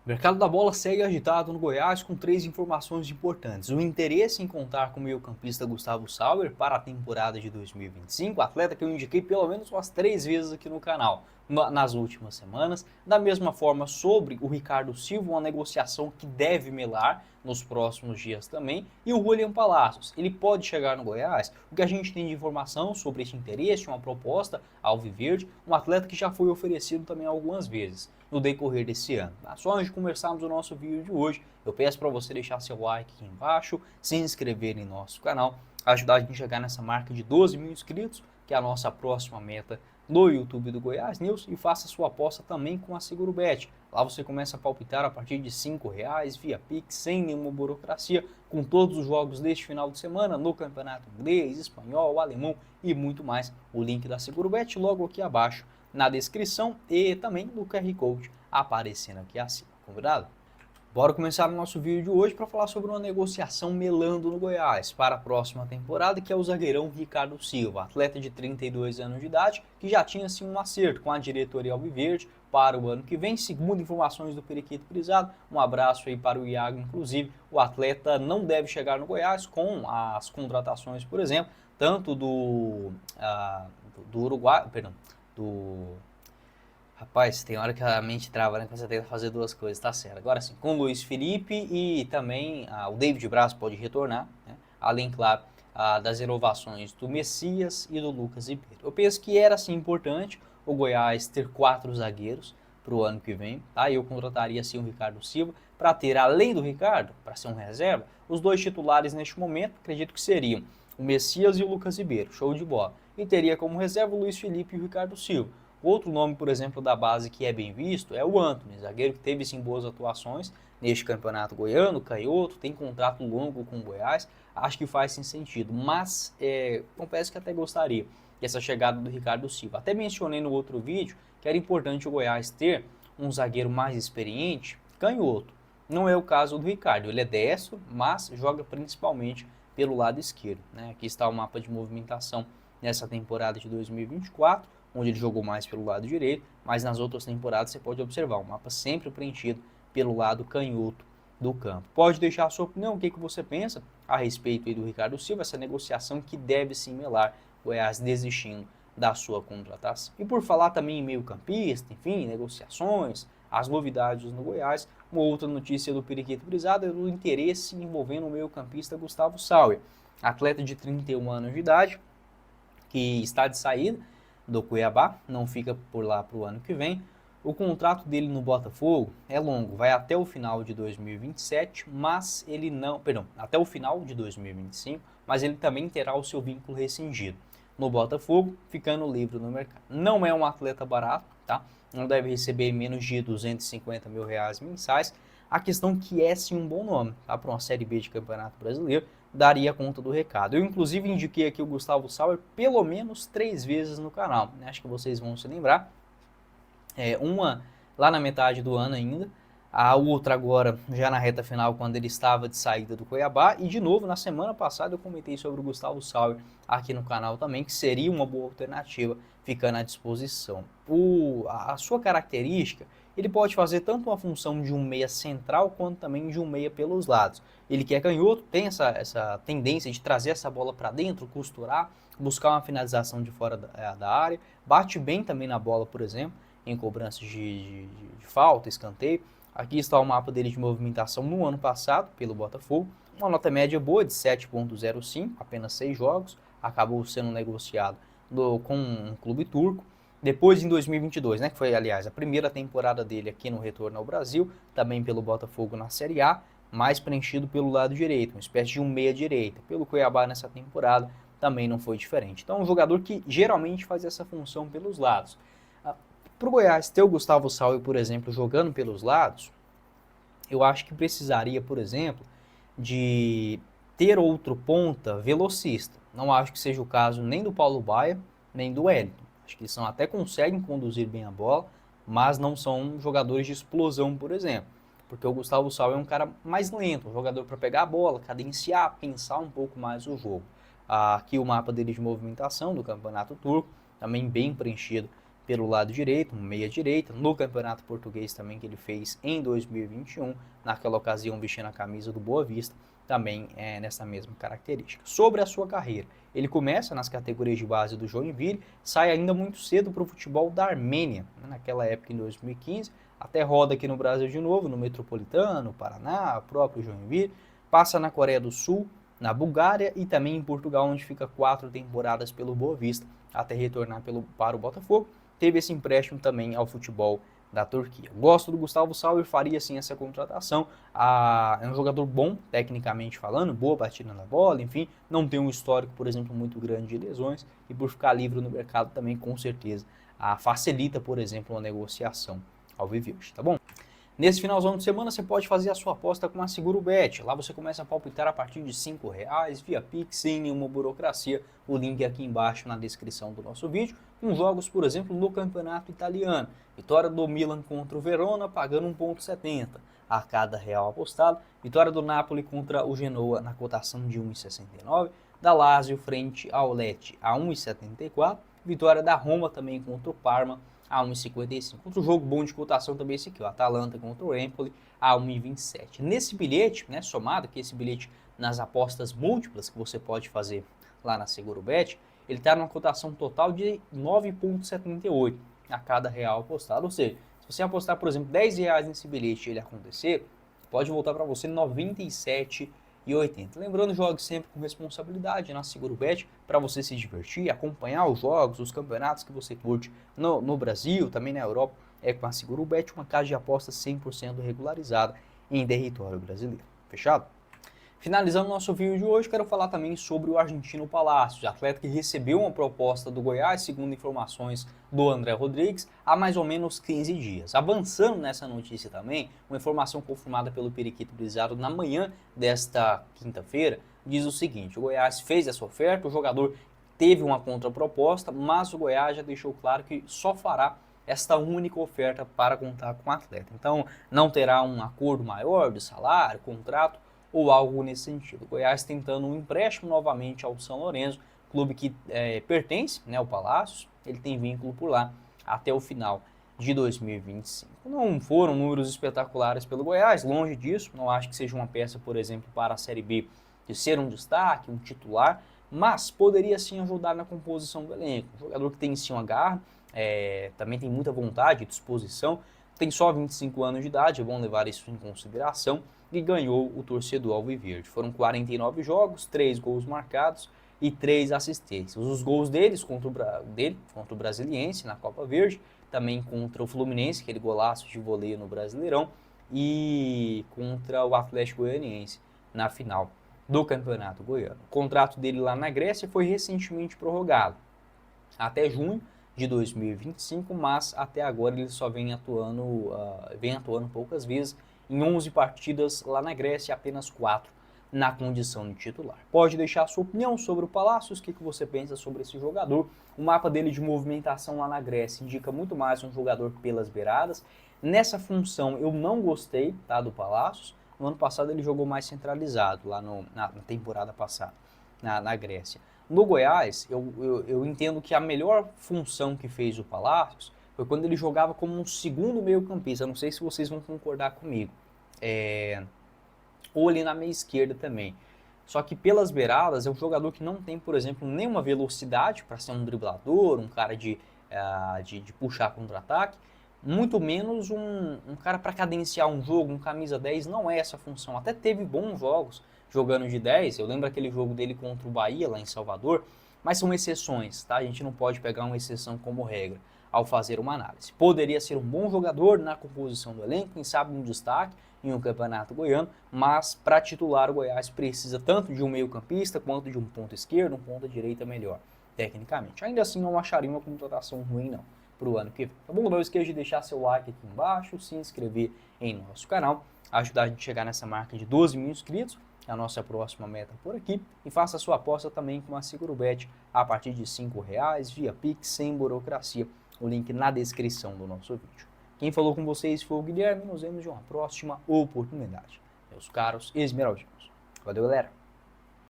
O mercado da bola segue agitado no Goiás com três informações importantes. O interesse em contar com o meio-campista Gustavo Sauer para a temporada de 2025, atleta que eu indiquei pelo menos umas 3 vezes aqui no canal nas últimas semanas. Da mesma forma, sobre o Ricardo Silva, uma negociação que deve melar nos próximos dias também. E o William Palacios, ele pode chegar no Goiás? O que a gente tem de informação sobre esse interesse, uma proposta ao Alviverde, um atleta que já foi oferecido também algumas vezes no decorrer desse ano. Tá? Só antes de começarmos o nosso vídeo de hoje, eu peço para você deixar seu like aqui embaixo, se inscrever em nosso canal, ajudar a gente a chegar nessa marca de 12 mil inscritos, que é a nossa próxima meta no YouTube do Goiás News, e faça sua aposta também com a SeguroBet. Lá você começa a palpitar a partir de R$ 5 via Pix, sem nenhuma burocracia, com todos os jogos deste final de semana no campeonato inglês, espanhol, alemão e muito mais. O link da SeguroBet logo aqui abaixo na descrição e também no QR Code aparecendo aqui acima, combinado? Bora começar o nosso vídeo de hoje para falar sobre uma negociação melando no Goiás para a próxima temporada, que é o zagueirão Ricardo Silva, atleta de 32 anos de idade, que já tinha assim, um acerto com a diretoria alviverde para o ano que vem, segundo informações do Periquito Brisado. Um abraço aí para o Iago, inclusive. O atleta não deve chegar no Goiás com as contratações, por exemplo, tanto do Uruguai, perdão, do... Rapaz, tem hora que a mente trava, né? Quando você tenta fazer duas coisas, tá certo. Agora sim, com o Luiz Felipe e também o David Braz pode retornar, né? Além, claro, das renovações do Messias e do Lucas Ribeiro. Eu penso que era, sim, importante o Goiás ter 4 zagueiros para o ano que vem, tá? Eu contrataria, sim, o Ricardo Silva para ter, além do Ricardo, para ser um reserva, os 2 titulares neste momento, acredito que seriam o Messias e o Lucas Ribeiro, show de bola. E teria como reserva o Luiz Felipe e o Ricardo Silva. Outro nome, por exemplo, da base que é bem visto é o Antony, zagueiro que teve sim boas atuações neste campeonato goiano, canhoto, tem contrato longo com o Goiás, acho que faz sim sentido, mas confesso que até gostaria dessa chegada do Ricardo Silva. Até mencionei no outro vídeo que era importante o Goiás ter um zagueiro mais experiente, canhoto. Não é o caso do Ricardo, ele é destro, mas joga principalmente pelo lado esquerdo, né? Aqui está o mapa de movimentação nessa temporada de 2024, onde ele jogou mais pelo lado direito, mas nas outras temporadas você pode observar o mapa sempre preenchido pelo lado canhoto do campo. Pode deixar a sua opinião, o que você pensa a respeito aí do Ricardo Silva, essa negociação que deve se melar, Goiás desistindo da sua contratação. E por falar também em meio-campista, enfim, negociações, as novidades no Goiás, uma outra notícia do Periquito Brisado é do interesse envolvendo o meio-campista Gustavo Sauer, atleta de 31 anos de idade, que está de saída do Cuiabá, não fica por lá para o ano que vem. O contrato dele no Botafogo é longo, vai até o final de 2027, mas ele não, perdão, até o final de 2025, mas ele também terá o seu vínculo rescindido no Botafogo, ficando livre no mercado. Não é um atleta barato, tá? Não deve receber menos de R$ 250 mil mensais. A questão que é sim um bom nome, tá? Para uma Série B de Campeonato Brasileiro, daria conta do recado. Eu inclusive indiquei aqui o Gustavo Sauer pelo menos 3 vezes no canal, né? Acho que vocês vão se lembrar. Uma lá na metade do ano ainda, a outra agora já na reta final quando ele estava de saída do Cuiabá, e de novo na semana passada eu comentei sobre o Gustavo Sauer aqui no canal também, que seria uma boa alternativa ficando à disposição. A sua característica, ele pode fazer tanto uma função de um meia central quanto também de um meia pelos lados. Ele que é canhoto, tem essa tendência de trazer essa bola para dentro, costurar, buscar uma finalização de fora da área, bate bem também na bola, por exemplo, em cobranças de falta, escanteio. Aqui está o mapa dele de movimentação no ano passado pelo Botafogo, uma nota média boa de 7,05, apenas 6 jogos, acabou sendo negociado com um clube turco. Depois em 2022, né, que foi aliás a primeira temporada dele aqui no retorno ao Brasil, também pelo Botafogo na Série A, mais preenchido pelo lado direito, uma espécie de um meia direita. Pelo Cuiabá nessa temporada também não foi diferente. Então um jogador que geralmente faz essa função pelos lados. Para o Goiás ter o Gustavo Sauer, por exemplo, jogando pelos lados, eu acho que precisaria, por exemplo, de ter outro ponta velocista. Não acho que seja o caso nem do Paulo Baia, nem do Wellington. Acho que eles até conseguem conduzir bem a bola, mas não são jogadores de explosão, por exemplo. Porque o Gustavo Sauer é um cara mais lento, um jogador para pegar a bola, cadenciar, pensar um pouco mais o jogo. Aqui o mapa dele de movimentação do Campeonato Turco, também bem preenchido pelo lado direito, um meia-direita, no Campeonato Português também que ele fez em 2021, naquela ocasião vestindo a camisa do Boa Vista, também nessa mesma característica. Sobre a sua carreira, ele começa nas categorias de base do Joinville, sai ainda muito cedo para o futebol da Armênia, naquela época em 2015, até roda aqui no Brasil de novo, no Metropolitano, Paraná, próprio Joinville, passa na Coreia do Sul, na Bulgária e também em Portugal, onde fica 4 temporadas pelo Boa Vista, até retornar para o Botafogo. Teve esse empréstimo também ao futebol da Turquia. Gosto do Gustavo Sauer, faria sim essa contratação. É um jogador bom, tecnicamente falando, boa batida na bola, enfim, não tem um histórico, por exemplo, muito grande de lesões, e por ficar livre no mercado também, com certeza, facilita, por exemplo, uma negociação ao Viverde, tá bom? Nesse finalzão de semana você pode fazer a sua aposta com a SeguroBet. Lá você começa a palpitar a partir de R$5 via Pix, sem nenhuma burocracia. O link é aqui embaixo na descrição do nosso vídeo. Com jogos, por exemplo, no Campeonato Italiano. Vitória do Milan contra o Verona, pagando 1,70 a cada real apostado. Vitória do Napoli contra o Genoa na cotação de 1,69. Da Lazio frente ao Lecce a 1,74. Vitória da Roma também contra o Parma a 1,55. Outro jogo bom de cotação também esse aqui, o Atalanta contra o Empoli a 1,27. Nesse bilhete, né, somado que esse bilhete nas apostas múltiplas que você pode fazer lá na SeguroBet, ele está numa cotação total de 9,78 a cada real apostado. Ou seja, se você apostar, por exemplo, R$10 nesse bilhete e ele acontecer, pode voltar para você 97,80. Lembrando, jogue sempre com responsabilidade na SeguroBet para você se divertir, acompanhar os jogos, os campeonatos que você curte no Brasil, também na Europa, com a SeguroBet, uma casa de apostas 100% regularizada em território brasileiro. Fechado? Finalizando o nosso vídeo de hoje, quero falar também sobre o argentino Palacios, atleta que recebeu uma proposta do Goiás, segundo informações do André Rodrigues, há mais ou menos 15 dias. Avançando nessa notícia também, uma informação confirmada pelo Periquito Brizado na manhã desta quinta-feira, diz o seguinte: o Goiás fez essa oferta, o jogador teve uma contraproposta, mas o Goiás já deixou claro que só fará esta única oferta para contar com o atleta. Então, não terá um acordo maior de salário, contrato, ou algo nesse sentido. O Goiás tentando um empréstimo novamente ao São Lourenço, clube que pertence, né, ao Palacios, ele tem vínculo por lá até o final de 2025. Não foram números espetaculares pelo Goiás, longe disso, não acho que seja uma peça, por exemplo, para a Série B de ser um destaque, um titular, mas poderia sim ajudar na composição do elenco. Um jogador que tem sim uma garra, também tem muita vontade e disposição, tem só 25 anos de idade, é bom levar isso em consideração, e ganhou o torcedor alviverde. Foram 49 jogos, 3 gols marcados e 3 assistências. Os gols contra o Brasiliense na Copa Verde, também contra o Fluminense, aquele golaço de voleio no Brasileirão, e contra o Atlético Goianiense na final do Campeonato Goiano. O contrato dele lá na Grécia foi recentemente prorrogado até junho de 2025, mas até agora ele só vem atuando poucas vezes, em 11 partidas lá na Grécia, apenas 4 na condição de titular. Pode deixar a sua opinião sobre o Palacios, o que você pensa sobre esse jogador. O mapa dele de movimentação lá na Grécia indica muito mais um jogador pelas beiradas. Nessa função eu não gostei, tá, do Palacios. No ano passado ele jogou mais centralizado, lá na temporada passada, na Grécia. No Goiás, eu entendo que a melhor função que fez o Palacios foi quando ele jogava como um segundo meio-campista. Não sei se vocês vão concordar comigo. Ou ali na meia esquerda também. Só que pelas beiradas é um jogador que não tem, por exemplo, nenhuma velocidade para ser um driblador, um cara de puxar contra-ataque, muito menos um cara para cadenciar um jogo, um camisa 10, não é essa função. Até teve bons jogos jogando de 10, eu lembro aquele jogo dele contra o Bahia, lá em Salvador, mas são exceções, tá? A gente não pode pegar uma exceção como regra ao fazer uma análise. Poderia ser um bom jogador na composição do elenco, quem sabe um destaque em um campeonato goiano, mas para titular o Goiás precisa tanto de um meio-campista quanto de um ponta esquerda, um ponta direita melhor, tecnicamente. Ainda assim não acharia uma contratação ruim não para o ano que vem. Tá bom? Não esqueça de deixar seu like aqui embaixo, se inscrever em nosso canal, ajudar a gente a chegar nessa marca de 12 mil inscritos, a nossa próxima meta por aqui, e faça a sua aposta também com a SeguroBet a partir de R$5 via Pix, sem burocracia. O link na descrição do nosso vídeo. Quem falou com vocês foi o Guilherme. Nos vemos em uma próxima oportunidade. Meus caros esmeraldinos. Valeu, galera!